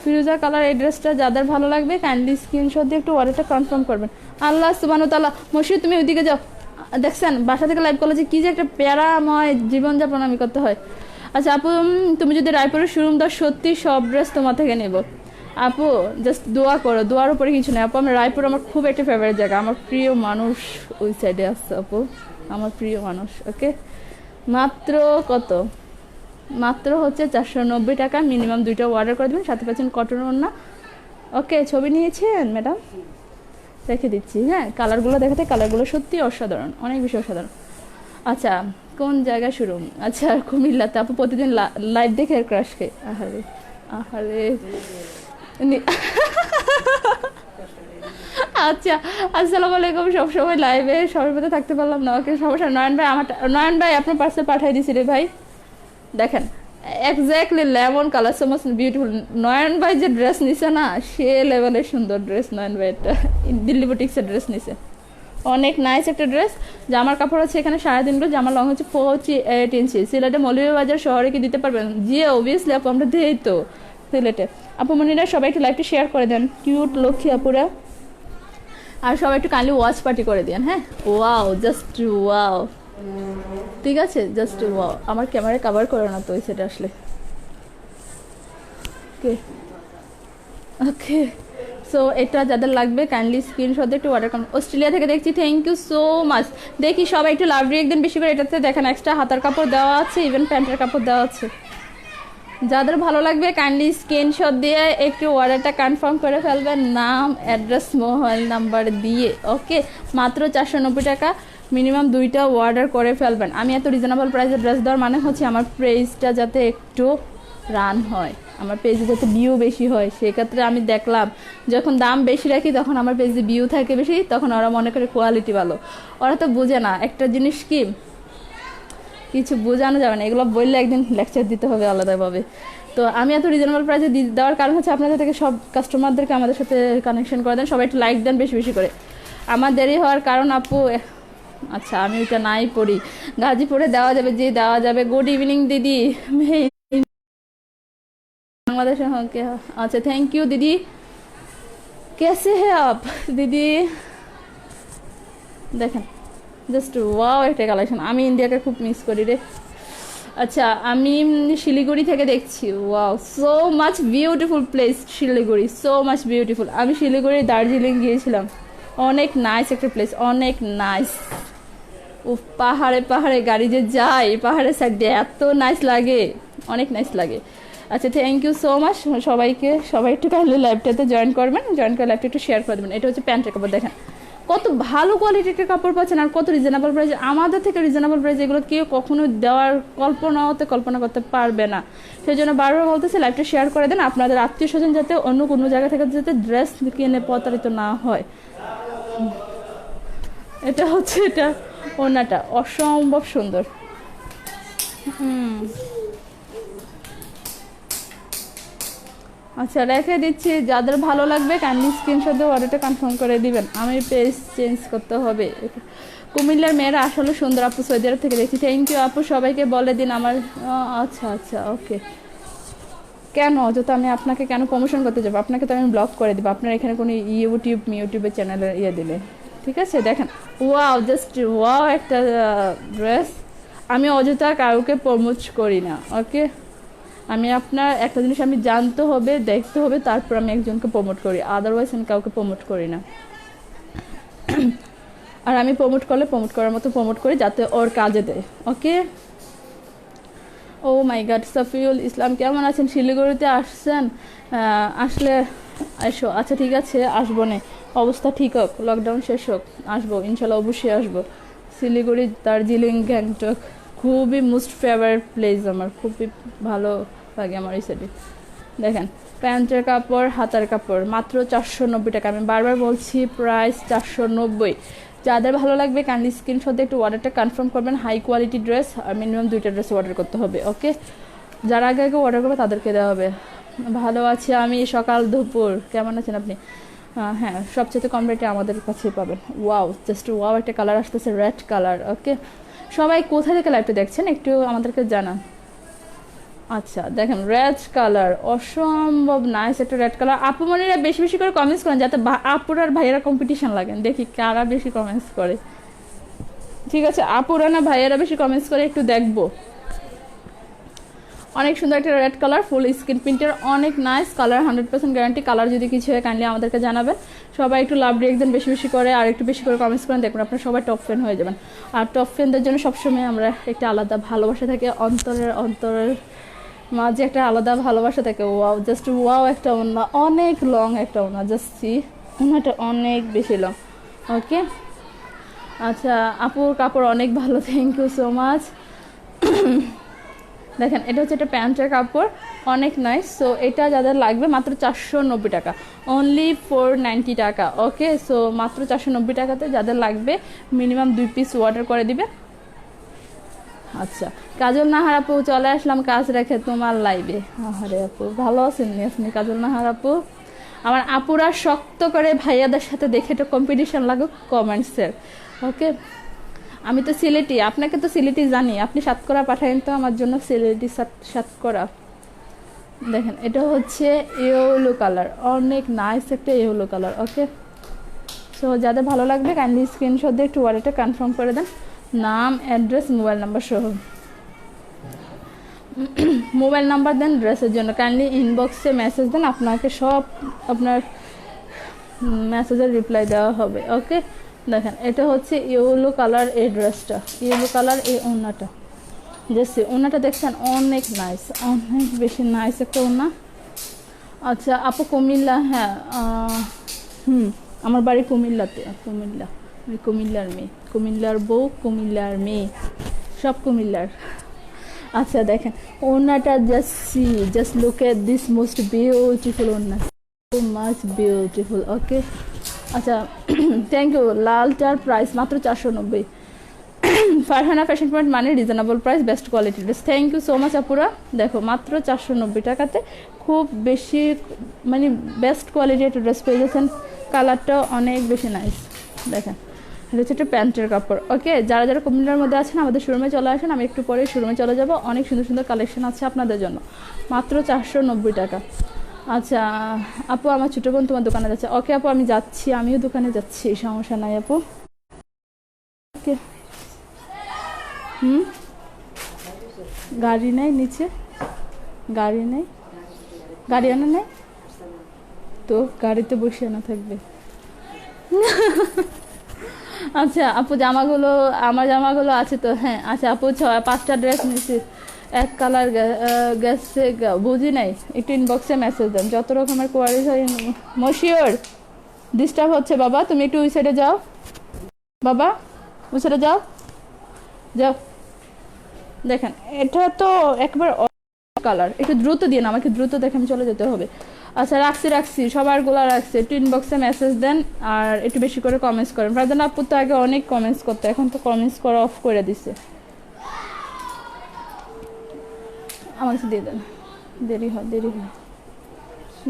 ফিরোজা কালার। এই ড্রেসটা যাদের ভালো লাগবে কাইন্ডলি স্ক্রিনশট দিয়ে একটু অর্ডারটা কনফার্ম করবেন। আল্লাহ সুবহানাহু ওয়া তাআলা। মসজিদ তুমি ওইদিকে যাও, দেখছেন বাসা থেকে লাইভ কলেজে কি যে একটা প্যারাময় জীবনযাপন আমি করতে হয়। আচ্ছা আপু, তুমি যদি রায়পুরের শোরুম দাও সত্যি সব ড্রেস তোমার থেকে নেব। আপু জাস্ট দোয়া করো, দোয়ার উপরে কিছু নেই আপু। আমি রায়পুর আমার খুব একটা ফেভারিট জায়গা, আমার প্রিয় মানুষ ওই সাইডে আসছে আপু, আমার প্রিয় মানুষ। ওকে, মাত্র কত, মাত্র হচ্ছে 490 টাকা, মিনিমাম 2টা অর্ডার করে দেবেন, সাথে পাচ্ছেন কটন ওড়না। ওকে, ছবি নিয়েছেন ম্যাডাম? রেখে দিচ্ছি। হ্যাঁ, কালারগুলো দেখাতে, কালারগুলো সত্যি অসাধারণ, অনেক বেশি অসাধারণ। আচ্ছা, কোন জায়গায় শুরু? আচ্ছা, কুমিল্লাতে। আপু প্রতিদিন লাইভ দেখে ক্রাশকে, আহারে আহারে। আচ্ছা, আসসালামু আলাইকুম। সবসময় লাইভে সবার মধ্যে থাকতে পারলাম না, ওকে সমস্যা। নয়ন ভাই, আমার নয়ন ভাই আপনার পার্সেল পাঠিয়ে দিয়েছি রে ভাই, দেখেন exactly lemon colour, so much beautiful. Nayan ভাই যে ড্রেস নিছে না, সে লেভেলের সুন্দর ড্রেস নয়ন ভাই, একটা দিল্লি বুটিক্সের ড্রেস নিছে, অনেক নাইস একটা ড্রেস। জামার কাপড় আছে এখানে 3.5 গজ, জামার লং হচ্ছে 48 ইঞ্চি। সিলেটে মৌলভীবাজার শহরে কি দিতে পারবেন? জি অবভিয়াসলি আপু, আমরা দিই তো সিলেটে। আপু মনিরা সবাই একটু লাইভটা শেয়ার করে দেন, কিউট লক্ষ্মী আপুরা। আর সবাই একটু কাইন্ডলি ওয়াচ পার্টি করে দেন। হ্যাঁ, ওয়াও, জাস্ট ওয়াও, ঠিক আছে, জাস্ট ওয়াও। আমার ক্যামেরায় কভার করে না তো ওই সেটা আসলে। ওকে ওকে, সো এটা যাদের লাগবে কাইন্ডলি স্ক্রিনশট একটু অর্ডার করুন। অস্ট্রেলিয়া থেকে দেখছি, থ্যাংক ইউ সো মাচ। দেখি সবাই একটু লাভ একদিন বেশি করে, এটাতে দেখেন এক্সট্রা হাতার কাপড় দেওয়া আছে, ইভেন প্যান্টের কাপড় দেওয়া আছে। যাদের ভালো লাগবে কাইন্ডলি স্ক্রিনশট দিয়ে একটু অর্ডারটা কনফার্ম করে ফেলবেন, নাম, অ্যাড্রেস, মোবাইল নাম্বার দিয়ে। ওকে, মাত্র 490 টাকা, মিনিমাম 2টা অর্ডার করে ফেলবেন। আমি এত রিজনেবল প্রাইসে ড্রেস দেওয়ার মানে হচ্ছে আমার প্রাইসটা যাতে একটু রান হয়, আমার পেজে যাতে ভিউ বেশি হয়। সেক্ষেত্রে আমি দেখলাম যখন দাম বেশি রাখি তখন আমার পেজে ভিউ থাকে বেশি, তখন ওরা মনে করে কোয়ালিটি ভালো। ওরা তো বোঝে না একটা জিনিস কি, কিছু বোঝানো যাবে না, এগুলো বললে একদিন লেকচার দিতে হবে আলাদাভাবে। তো আমি এত রিজনেবল প্রাইসে দেওয়ার কারণ হচ্ছে আপনাদের থেকে সব কাস্টমারদেরকে আমাদের সাথে কানেকশন করে দেন, সবাই একটু লাইক দেন বেশি বেশি করে। আমার দেরি হওয়ার কারণ আপু, আচ্ছা আমি ওইটা নাই পড়ি, গাজীপুরে দেওয়া যাবে, যে দেওয়া যাবে। গুড ইভিনিং দিদি, বাংলাদেশে। ওকে, আচ্ছা থ্যাংক ইউ দিদি। कैसे है आप দিদি? দেখেন জাস্ট ওয়াও একটা কালেকশন, আমি ইন্ডিয়াকে খুব মিস করি রে। আচ্ছা, আমি শিলিগুড়ি থেকে দেখছি। Wow, so much beautiful place Siliguri, so much beautiful. আমি শিলিগুড়ি দার্জিলিং গিয়েছিলাম, অনেক নাইস একটা প্লেস, অনেক নাইস। ও পাহাড়ে পাহাড়ে গাড়ি যে যায়, পাহাড়ের সাইড দিয়ে এত নাইস লাগে, অনেক নাইস লাগে। আচ্ছা থ্যাংক ইউ সো মাচ সবাইকে। সবাই একটু কাইন্ডলি লাইভটাতে জয়েন করবেন, জয়েন করে লাইভটা একটু শেয়ার করে দেবেন। এটা হচ্ছে প্যান্টের কাপড়, দেখেন কত ভালো কোয়ালিটির কাপড় পাচ্ছেন, আর কত রিজনেবল প্রাইস। আমাদের থেকে রিজনেবল প্রাইস এগুলো কেউ কখনো দেওয়ার কল্পনা করতে পারবে না। সেই জন্য বারবার বলতেছি লাইভটা শেয়ার করে দেন, আপনাদের আত্মীয় স্বজন যাতে অন্য কোনো জায়গা থেকে যাতে ড্রেস কিনে প্রতারিত না হয়। এটা হচ্ছে, এটা ওনাটা অসম্ভব সুন্দর। আচ্ছা রেখে দিচ্ছি, যাদের ভালো লাগবে কাইন্ডলি স্ক্রিনশট দিয়ে অর্ডারটা কনফার্ম করে দিবেন। আমি পেজ চেঞ্জ করতে হবে। কুমিল্লার মেয়েরা আসলে সুন্দর আপু, সৌদি আরব থেকে দেখছি, থ্যাংক ইউ আপু। সবাইকে বলে দিন আমার। আচ্ছা আচ্ছা ওকে, কেন অযথা আমি আপনাকে কেন প্রমোশন করতে যাবো? আপনাকে তো আমি ব্লক করে দেবো, আপনার এখানে কোনো ইউটিউবের চ্যানেলের দিলে, ঠিক আছে। দেখেন ওয়াও, জাস্ট ওয়াও একটা ড্রেস। আমি অযথা কাউকে প্রমোট করি না, ওকে। আমি আপনার একটা জিনিস আমি জানতে হবে, দেখতে হবে, তারপর আমি একজনকে প্রমোট করি, আদারওয়াইজ আমি কাউকে প্রমোট করি না। আর আমি প্রমোট করলে প্রমোট করার মতো প্রমোট করি যাতে ওর কাজে দেয়, ওকে। ও মাই গড, সফিউল ইসলাম কেমন আছেন? শিলিগুড়িতে আসছেন? আসলে এসো। আচ্ছা ঠিক আছে, আসবো নে, অবস্থা ঠিক হোক, লকডাউন শেষ হোক, আসবো ইনশাল্লাহ, অবশ্যই আসবো। শিলিগুড়ি, দার্জিলিং, গ্যাংটক খুবই মোস্ট ফেভারিট প্লেস আমার, খুবই ভালো লাগে আমার এই সাইডে। দেখেন প্যান্টের কাপড়, হাতার কাপড় মাত্র 490 টাকা। আমি বারবার বলছি প্রাইস 490। যাদের ভালো লাগবে কাইন্ডলি স্ক্রিনশট দিয়ে একটু অর্ডারটা কনফার্ম করবেন। হাই কোয়ালিটি ড্রেস, আর মিনিমাম 2টা ড্রেস অর্ডার করতে হবে। ওকে, যারা আগে আগে অর্ডার করবে তাদেরকে দেওয়া হবে। ভালো আছি আমি, সকাল দুপুর। কেমন আছেন আপনি? হ্যাঁ, সবচেয়ে কম রেটে আমাদের কাছেই পাবেন। ওয়াও, জাস্ট ওয়াও, একটা কালার আসতেছে, রেড কালার। ওকে, সবাই কোথা থেকে লাইভটা দেখছেন একটু আমাদেরকে জানান। আচ্ছা দেখেন, রেড কালার, অসম্ভব নাইস একটা রেড কালার। আপু মনিরা বেশি বেশি করে কমেন্টস করেন, যাতে আপুর আর ভাইয়েরা কম্পিটিশন লাগেন, দেখি কারা বেশি কমেন্টস করে। ঠিক আছে, আপুরা না ভাইয়েরা বেশি কমেন্টস করে, একটু দেখবো। অনেক সুন্দর একটা রেড কালার, ফুল স্ক্রিন প্রিন্টের, অনেক নাইস কালার, 100% গ্যারান্টি। কালার যদি কিছু হয় কাইন্ডলি আমাদেরকে জানাবেন। সবাই একটু লাভ রিয়েকশন বেশি বেশি করে আর একটু বেশি করে কমেন্টস করেন, দেখবেন আপনারা সবাই টপ ফ্যান হয়ে যাবেন। আর টপ ফ্যানদের জন্য সবসময় আমরা একটা আলাদা ভালোবাসা থাকে, অন্তরের মাঝে একটা আলাদা ভালোবাসা থাকে। ওয়াও, জাস্ট ওয়াও, একটা ওনা, অনেক লং একটা ওনা, জাস্ট সি, ওনাটা অনেক বেশি লং। ওকে, আচ্ছা আপুর কাপড় অনেক ভালো, থ্যাংক ইউ সো মাচ। দেখেন এটা হচ্ছে একটা প্যান্টের কাপড়, অনেক নাইস। সো এটা যাদের লাগবে মাত্র 490 টাকা, অনলি 490 টাকা। ওকে, সো মাত্র 490 টাকাতে যাদের লাগবে মিনিমাম 2 পিস অর্ডার করে দিবে। আচ্ছা, কাজল নাহার আপু, চলে আসলাম কাজ রেখে তোমার লাইভে। আরে আপু ভালো আছেন আপনি? কাজল নাহার আপু, আমার আপুরা শক্ত করে ভাইয়াদের সাথে দেখে একটা কম্পিটিশন লাগুক কমেন্টসের। ওকে, আমি তো সিলেটি, আপনাকে তো সিলেটি জানি, আপনি সাতকরা পাঠাইন তো আমার জন্য, সিলেটি সাতকরা। দেখেন এটা হচ্ছে ইয়েলো কালার, অনেক নাইস একটা ইয়েলো কালার। ওকে, সো যাদের ভালো লাগবে কাইন্ডলি স্ক্রিনশট দিয়ে একটু অর্ডারটা কনফার্ম করে দেন, নাম, অ্যাড্রেস, মোবাইল নাম্বার সহ। মোবাইল নাম্বার দেন ড্রেসের জন্য, কাইন্ডলি ইনবক্সে মেসেজ দেন, আপনাকে সব আপনার মেসেজের রিপ্লাই দেওয়া হবে। ওকে, দেখেন এটা হচ্ছে ইয়েলো কালার, এই ড্রেসটা ইয়েলো কালার, এই ওড়নাটা, জেসি ওড়নাটা দেখছেন, অনেক নাইস, অনেক বেশি নাইস একটা ওড়না। আচ্ছা আপু কুমিল্লা? হ্যাঁ, আমার বাড়ি কুমিল্লাতে, কুমিল্লা, আমি কুমিল্লার মেয়ে, কুমিল্লার বউ, কুমিল্লার মেয়ে, সব কুমিল্লার। আচ্ছা দেখেন ওড়নাটা, just see, just look at this most beautiful ওড়না, সো মাচ বিউটিফুল। ওকে, আচ্ছা থ্যাংক ইউ। লালটার প্রাইস মাত্র 490। ফারহানা ফ্যাশন পয়েন্ট মানে reasonable price, best quality dress. Thank you so much আপুরা। দেখো মাত্র 490 টাকাতে খুব বেশি মানে বেস্ট কোয়ালিটি একটা ড্রেস পেয়ে যাচ্ছেন, কালারটাও অনেক বেশি নাইস। দেখেন এটা হচ্ছে একটা প্যান্টের কাপড়। ওকে, যারা যারা কুমিল্লার মধ্যে আছেন আমাদের শোরুমে চলে আসেন, আমি একটু পরে শোরুমে চলে যাব, অনেক সুন্দর সুন্দর কালেকশন আছে আপনাদের জন্য, মাত্র 490 টাকা। আচ্ছা আপু, আমার ছোটো বোন তোমার দোকানে যাচ্ছে। ওকে আপু, আমি যাচ্ছি, আমিও দোকানে যাচ্ছি, সমস্যা নাই আপু। ওকে, গাড়ি নেই নিচে, গাড়ি নেই, গাড়ি আনা নেই তো, গাড়িতে বসে আনা থাকবে। আচ্ছা আপু, জামাগুলো, আমার জামাগুলো আছে তো? হ্যাঁ আচ্ছা আপু, 5টা ড্রেস নিয়েছি, এক কালার গেছে, বুঝি নাই, একটু ইনবক্সে মেসেজ দেন, যত রকমের কোয়ালিটি। মশিওর ডিস্টার্ব হচ্ছে বাবা, তুমি একটু ওই সাইডে যাও, বাবা ওই সাইডে যাও, যাও। দেখেন এটা তো একবার কালার, একটু দ্রুত দিয়ে না, আমাকে দ্রুত দেখেন, চলে যেতে হবে। আচ্ছা রাখছি সবার গুলা রাখছি, একটু ইনবক্সে মেসেজ দেন আর একটু বেশি করে কমেন্টস করেন। ফারজানা আপু তো আগে অনেক কমেন্টস করতে, এখন তো কমেন্টস করা অফ করে দিছে। আমার কাছে দিয়ে দেন, দেরি হয়।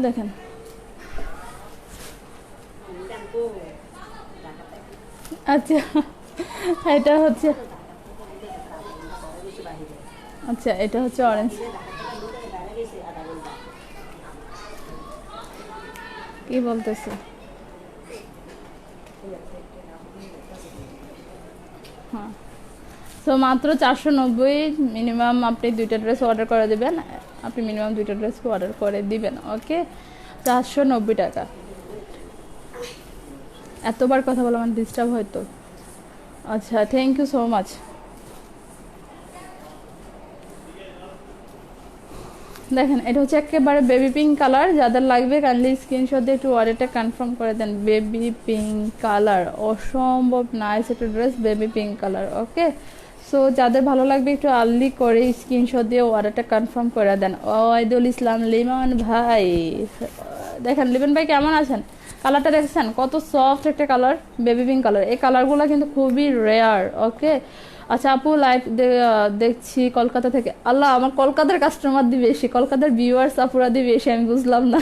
দেখেন আচ্ছা এটা হচ্ছে, আচ্ছা এটা হচ্ছে অরেঞ্জ। কি বলতেছে? হ্যাঁ, সো মাত্র 490, মিনিমাম আপনি 2টা ড্রেস অর্ডার করে দেবেন, আপনি মিনিমাম 2টা ড্রেস অর্ডার করে দিবেন। ওকে, 490 টাকা। এতবার কথা বলা আমার ডিস্টার্ব হয়তো। আচ্ছা থ্যাংক ইউ সো মাচ। দেখেন এটা হচ্ছে একেবারে বেবি পিঙ্ক কালার, যাদের লাগবে কাইন্ডলি স্ক্রিনশট দিয়ে একটু অর্ডারটা কনফার্ম করে দেন। বেবি পিঙ্ক কালার, অসম্ভব নাইস একটা ড্রেস, বেবি পিঙ্ক কালার। ওকে, সো যাদের ভালো লাগবে একটু আর্লি করে স্ক্রিনশট দিয়ে অর্ডারটা কনফার্ম করে দেন। ওয়াইদুল ইসলাম লিমন ভাই, দেখেন লিমন ভাই কেমন আছেন? কালারটা দেখছেন কত সফট একটা কালার, বেবি পিঙ্ক কালার। এই কালারগুলো কিন্তু খুবই রেয়ার। ওকে, আচ্ছা আপু লাইভ দেখছি কলকাতা থেকে। আল্লাহ, আমার কলকাতার কাস্টমার দিয়ে বেশি, কলকাতার ভিউয়ার্স আপুরা দিয়ে বেশি, আমি বুঝলাম না।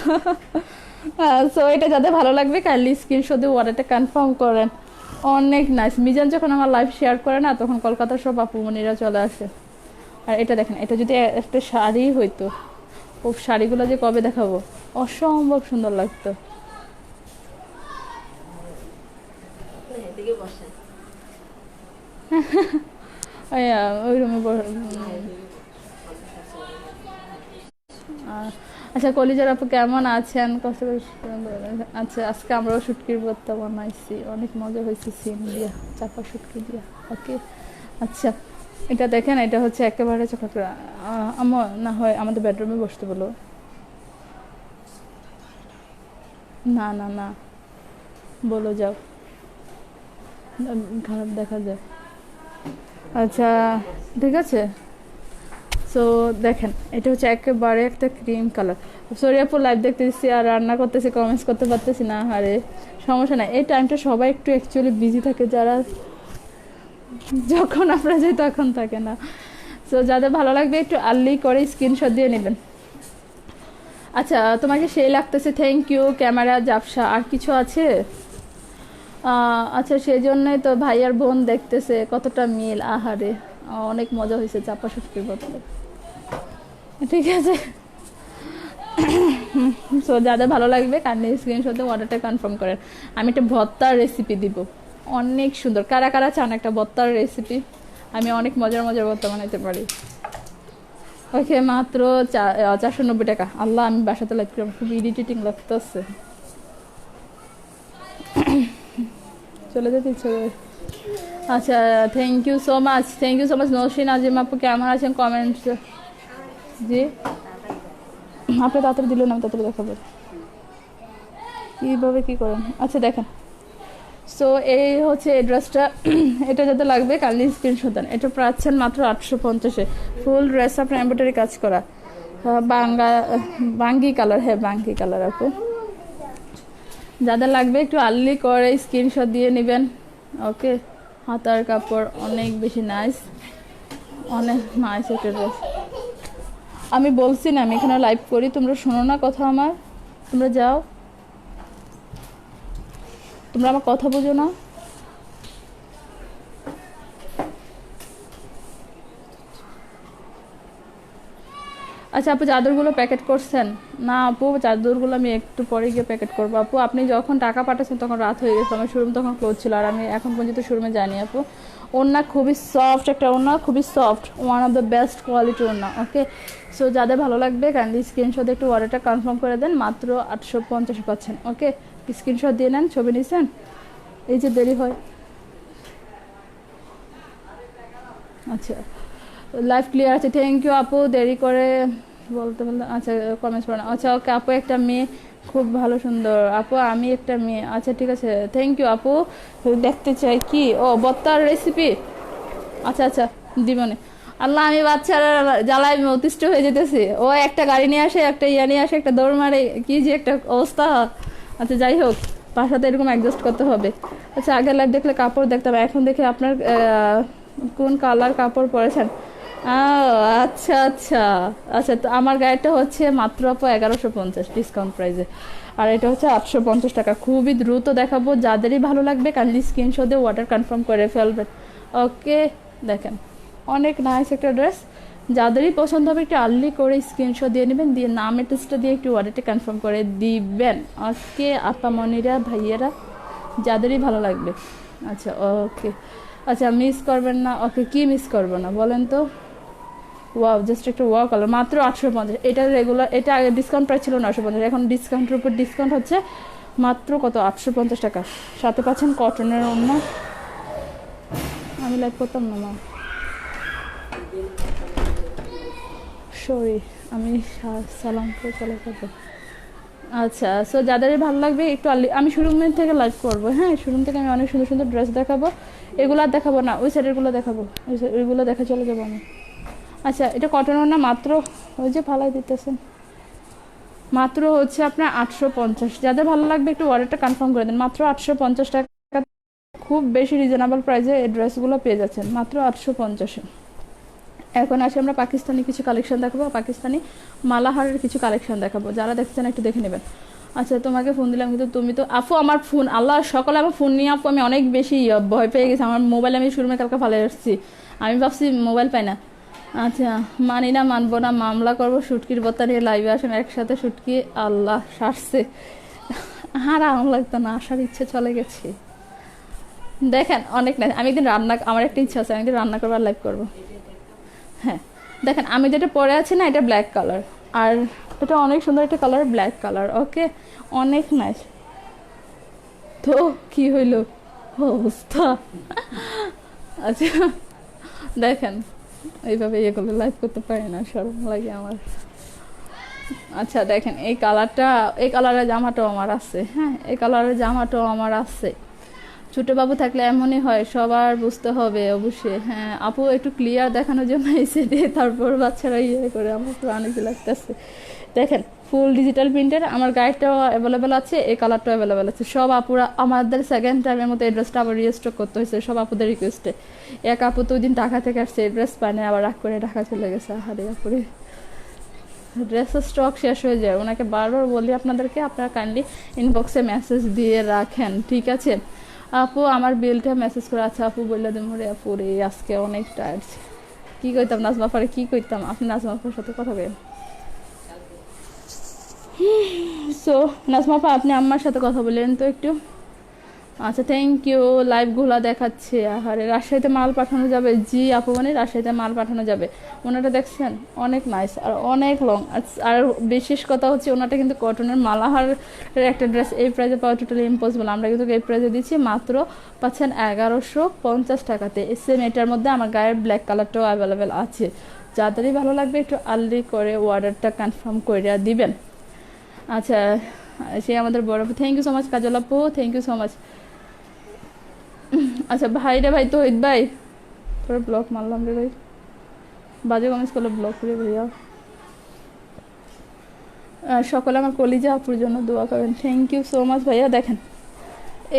সো এটা যাদের ভালো লাগবে কাইন্ডলি স্ক্রিনশট দিয়ে অর্ডারটা কনফার্ম করেন। অনেক নাইস। মিজান যখন আমার লাইভ শেয়ার করে না, তখন কলকাতার সব আপুমনিরা চলে আসে। আর এটা দেখেন, এটা যদি একটা শাড়ি হইতো, ও শাড়িগুলো যে কবে দেখাবো, অসম্ভব সুন্দর লাগতো। এদিকে বসেন। ওই রুমে আচ্ছা কলিজার আপু কেমন আছেন? কষ্ট করে আচ্ছা, আজকে আমরাও শুটকির ভর্তা বানাইছি, অনেক মজা হয়েছে সিম দিয়া, চাপা শুটকি দিয়া। ওকে, আচ্ছা এটা দেখেন, এটা হচ্ছে একেবারে চকলেট। আমার না হয় আমাদের বেডরুমে বসতে বলো। না না না বলো, যাও, খারাপ দেখা যায়। আচ্ছা ঠিক আছে, সো দেখেন এটা হচ্ছে একেবারে একটা ক্রিম কালার। সরি আপু লাইভ দেখতেছি আর রান্না করতেছি, কমেন্টস করতে পারতেছি না। আরে সমস্যা নাই, এই টাইমটা সবাই একটু অ্যাকচুয়ালি বিজি থাকে, যারা যখন আমরা যাই তখন থাকে না। সো যাদের ভালো লাগবে একটু আর্লি করে স্ক্রিনশট দিয়ে নেবেন। আচ্ছা তোমাকে সেই লাগতেছে, থ্যাংক ইউ। ক্যামেরা জাপসা, আর কিছু আছে? আচ্ছা সেই জন্যই তো ভাই আর বোন দেখতেছে কতটা মিল। আহারে অনেক মজা হয়েছে চাপা শুটকির ভর্তা। ঠিক আছে, সো যাদের ভালো লাগবে কাইন্ডলি স্ক্রিনশটে অর্ডারটা কনফার্ম করেন। আমি একটা ভর্তার রেসিপি দিব, অনেক সুন্দর। কারা কারা চান একটা ভর্তার রেসিপি? আমি অনেক মজার মজার ভর্তা বানাইতে পারি। ওকে, মাত্র 490 টাকা। আল্লাহ, আমি বাসাতে লাইভ করি, খুব ইরিটেটিং লাগতেছে, চলে যেতে ইচ্ছে করে। আচ্ছা thank you so much, thank you so much. Nasrin Azim আপু কেমন আছেন? কমেন্টস জি, আপনি তাড়াতাড়ি দিলেন, আমি তাড়াতাড়ি দেখাবো কীভাবে কী করেন। আচ্ছা দেখেন, সো এই হচ্ছে এই ড্রেসটা। এটা যাতে লাগবে কাইন্ডলি স্ক্রিনশট দেন। এটা পাচ্ছেন মাত্র 850-এ। ফুল ড্রেস আপনার এমব্রয়ডারি কাজ করা, বাঙ্গি কালার। হ্যাঁ বাঙ্গি কালার আপু, যাদের লাগবে একটু আর্লি করে স্ক্রিনশট দিয়ে নেবেন। ওকে, হাতার কাপড় অনেক বেশি নাইস, অনেক নাইস একটা ড্রেস। আমি বলছি না আমি এখানে লাইভ করি, তোমরা শোনো না কথা আমার, তোমরা যাও, তোমরা আমার কথা বোঝো না। আচ্ছা আপু চাদরগুলো প্যাকেট করছেন? না আপু, চাদরগুলো আমি একটু পরে গিয়ে প্যাকেট করবো আপু। আপনি যখন টাকা পাঠাচ্ছেন তখন রাত হয়ে গেছে, আমার শোরুম তখন ক্লোজ ছিল, আর আমি এখন পর্যন্ত শোরুমে যাইনি আপু। ওড়না খুবই সফট একটা ওড়না, খুবই soft, one of the best quality ওড়না। ওকে, সো যাদের ভালো লাগবে কাইন্ডলি স্ক্রিনশট একটু অর্ডারটা কনফার্ম করে দেন। মাত্র 850 পাচ্ছেন। ওকে, স্ক্রিনশট দিয়ে নেন, ছবি নিয়েছেন, এই যে দেরি হয়। আচ্ছা লাইভ ক্লিয়ার আছে, থ্যাংক ইউ আপু। দেরি করে বলতে বলতে আচ্ছা কমেন্টস পড়েন। আচ্ছা ওকে আপু, একটা মেয়ে খুব ভালো সুন্দর আপু, আমি একটা মেয়ে। আচ্ছা ঠিক আছে, থ্যাংক ইউ আপু। দেখতে চাই কি? ও ভর্তার রেসিপি, আচ্ছা আচ্ছা দিবনে। আল্লাহ, আমি বাচ্চারা জ্বালায় অতিষ্ঠ হয়ে যেতেছি। ও একটা গাড়ি নিয়ে আসে, একটা ইয়া নিয়ে আসে, একটা দৌড় মারে, কি যে একটা অবস্থা। আচ্ছা যাই হোক, বাসাতে এরকম অ্যাডজাস্ট করতে হবে। আচ্ছা আগের লাইভ দেখলে কাপড় দেখতাম, এখন দেখে আপনার কোন কালার কাপড় পরেছেন? আচ্ছা আচ্ছা আচ্ছা, তো আমার গাড়িটা হচ্ছে মাত্র 1150 ডিসকাউন্ট প্রাইসে, আর এটা হচ্ছে 850 টাকা। খুবই দ্রুত দেখাবো, যাদেরই ভালো লাগবে কাইন্ডলি স্ক্রিনশট দিয়ে অর্ডার কনফার্ম করে ফেলবেন। ওকে দেখেন অনেক নাইস একটা ড্রেস, যাদেরই পছন্দ হবে একটু আর্লি করে স্ক্রিনশট দিয়ে নেবেন, দিয়ে নাম অ্যাড্রেসটা দিয়ে একটু অর্ডারটা কনফার্ম করে দিবেন। ওকে আপামনিরা ভাইয়েরা, যাদেরই ভালো লাগবে। আচ্ছা ওকে, আচ্ছা মিস করবেন না। ওকে, কি মিস করবো না বলেন তো? ওয়াও, জাস্ট একটা ওয়াও কালার, মাত্র 850। এটা রেগুলার, এটা আগে ডিসকাউন্ট প্রাইস ছিল 950, এখন ডিসকাউন্টের উপর ডিসকাউন্ট হচ্ছে মাত্র কত 850 টাকা। সাথে পাচ্ছেন কটনের ওড়না। আমি লাইক করতাম না মা, সরি, আমি সালাম করে চলে যাবো। আচ্ছা, সো যাদের ভালো লাগবে একটু আমি শোরুম থেকে লাইভ করবো। হ্যাঁ, শোরুম থেকে আমি অনেক সুন্দর সুন্দর ড্রেস দেখাবো। এগুলো আর দেখাবো না, ওই সাইডেরগুলো দেখাবো, ওইগুলো দেখা চলে যাবো আমি। আচ্ছা, এটা কটনের না, মাত্র ওই যে ফালাই দিতেছেন, মাত্র হচ্ছে আপনার 850। যাদের ভালো লাগবে একটু অর্ডারটা কনফার্ম করে দেন। মাত্র 850 টাকা, খুব বেশি রিজনেবল প্রাইসে এই ড্রেসগুলো পেয়ে যাচ্ছেন, মাত্র 850-এ। এখন আসে আমরা পাকিস্তানি কিছু কালেকশন দেখাবো, পাকিস্তানি মালাহারের কিছু কালেকশন দেখাবো। যারা দেখছেন একটু দেখে নেবেন। আচ্ছা, তোমাকে ফোন দিলাম কিন্তু তুমি তো আপু, আমার ফোন আল্লাহ সকালে আমার ফোন নিয়ে আপু আমি অনেক বেশি ভয় পেয়ে গেছি। আমার মোবাইল আমি শোরুমে কালকে ফালে আসছি, আমি ভাবছি মোবাইল পাই না। আচ্ছা, মানি না, মানবো না, মামলা করবো। শুটকির বত্তা নিয়ে লাইভে আসেন একসাথে, শুটকি আল্লাহ সারছে। আর আমার লাগতো না, আসার ইচ্ছে চলে গেছে। দেখেন অনেক না, আমি একদিন রান্না, আমার একটা ইচ্ছা আছে, আমি একদিন রান্না করবো আর লাইভ করবো। হ্যাঁ, দেখেন আমি যেটা পরে আছি না, এটা ব্ল্যাক কালার, আর এটা অনেক সুন্দর একটা কালার, ব্ল্যাক কালার। ওকে, অনেক নাইস। তো কি হইল অবস্থা? আচ্ছা দেখেন, এইভাবে ইয়ে করলে লাইভ করতে পারি না, শরম লাগে আমার। আচ্ছা দেখেন, এই কালারটা, এই কালারের জামাটাও আমার আছে। হ্যাঁ, এই কালারের জামাটাও আমার আছে। ছোটো বাবু থাকলে এমনই হয়, সবার বুঝতে হবে অবশ্যই। হ্যাঁ আপু, একটু ক্লিয়ার দেখানোর জন্য এসে দিয়ে তারপর বাচ্চারা ইয়ে করে, আমার পুরো আনিজি লাগতেছে। দেখেন, ফুল ডিজিটাল প্রিন্টের, আমার গাইডটাও অ্যাভেলেবেল আছে, এই কালারটাও অ্যাভেলেবেল আছে। সব আপুরা আমাদের সেকেন্ড টাইমের মতো এই ড্রেসটা আবার রিস্টক করতে হয়েছে, সব আপুদের রিকোয়েস্টে। এক আপু তো ওই দিন ঢাকা থেকে আসছে, এই ড্রেস পায় না, আবার রাগ করে ঢাকা চলে গেছে। আহারে আপুরে, ড্রেসের স্টক শেষ হয়ে যায়। ওনাকে বারবার বলি আপনাদেরকে, আপনারা কাইন্ডলি ইনবক্সে মেসেজ দিয়ে রাখেন, ঠিক আছে? আপু আমার বিলটা মেসেজ করে। আচ্ছা আপু, বললে দেবো রে আপু রে, আজকে অনেক টায়ার্ড। কী কইতাম নাজমা পারে, কী কইতাম, আপনি নাজমা আপার সাথে কথা বলেন। সো নাজমা আপা, আপনি আম্মার সাথে কথা বললেন তো একটু। আচ্ছা, থ্যাংক ইউ। লাইভগুলো দেখাচ্ছে। আহারে, রাজশাহীতে মাল পাঠানো যাবে? জি আপু, মানে রাজশাহীতে মাল পাঠানো যাবে। ওনাটা দেখছেন, অনেক নাইস আর অনেক লং। আর বিশেষ কথা হচ্ছে, ওনাটা কিন্তু কটনের মালাহারের একটা ড্রেস এই প্রাইসে পাওয়া টোটালি ইম্পসিবল। আমরা কিন্তু এই প্রাইসে দিচ্ছি, মাত্র পাচ্ছেন 1150 টাকাতে। সেম এটার মধ্যে আমার গায়ের ব্ল্যাক কালারটাও অ্যাভেলেবেল আছে। যাদেরই ভালো লাগবে একটু আর্লি করে অর্ডারটা কনফার্ম করে দিবেন। আচ্ছা, সে আমাদের বড় আপু, থ্যাংক ইউ সো মাচ। কাজল আপু, থ্যাংক ইউ সো মাচ। আচ্ছা ভাই রে, ভাই তহিদ ভাই, তোরা ব্লক মারলাম রে ভাই, বাজে কমেন্টস করলে ব্লক করে ভাইয়া। সকলে আমার কলিজা আপুর জন্য দোয়া করেন। থ্যাংক ইউ সো মাচ ভাইয়া। দেখেন,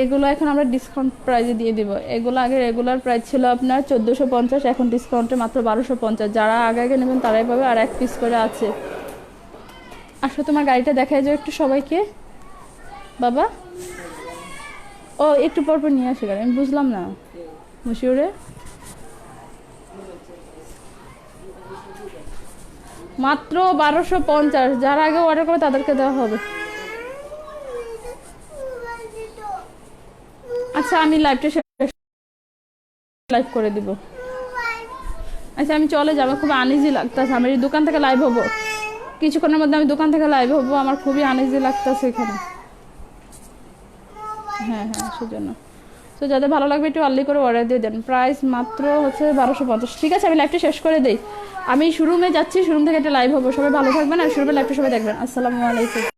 এগুলো এখন আমরা ডিসকাউন্ট প্রাইজে দিয়ে দিব। এগুলো আগে রেগুলার প্রাইস ছিল আপনার 1450, এখন ডিসকাউন্টে মাত্র 1250। যারা আগে আগে নেবেন তারাই পাবে, আর এক পিস করে আছে। আসলে তোমার গাড়িটা দেখাই যাও একটু সবাইকে বাবা। ও একটু পর পর নিয়ে আসে গাড়ি, আমি বুঝলাম না মুশিউরে। মাত্র 1250, যারা আগে অর্ডার করবে তাদেরকে দেওয়া হবে। আচ্ছা, আমি লাইভটা লাইভ করে দিব। আচ্ছা, আমি চলে যাবো, খুব আনইজি লাগতেছে। আমি এই দোকান থেকে লাইভ হবো কিছুক্ষণের মধ্যে, আমি দোকান থেকে লাইভ হবো, আমার খুবই আনইজি লাগতেছে এখানে। হ্যাঁ হ্যাঁ, সেজন্য। তো যাদের ভালো লাগবে একটু আর্লি করে অর্ডার দিয়ে দেন। প্রাইস মাত্র হচ্ছে 1250। ঠিক আছে, আমি লাইভটা শেষ করে দিই। আমি শোরুমে যাচ্ছি, শোরুম থেকে একটা লাইভ হবো। সবাই ভালো থাকবেন, আর শোরুমের লাইভটা সবাই দেখবেন। আসসালামু আলাইকুম।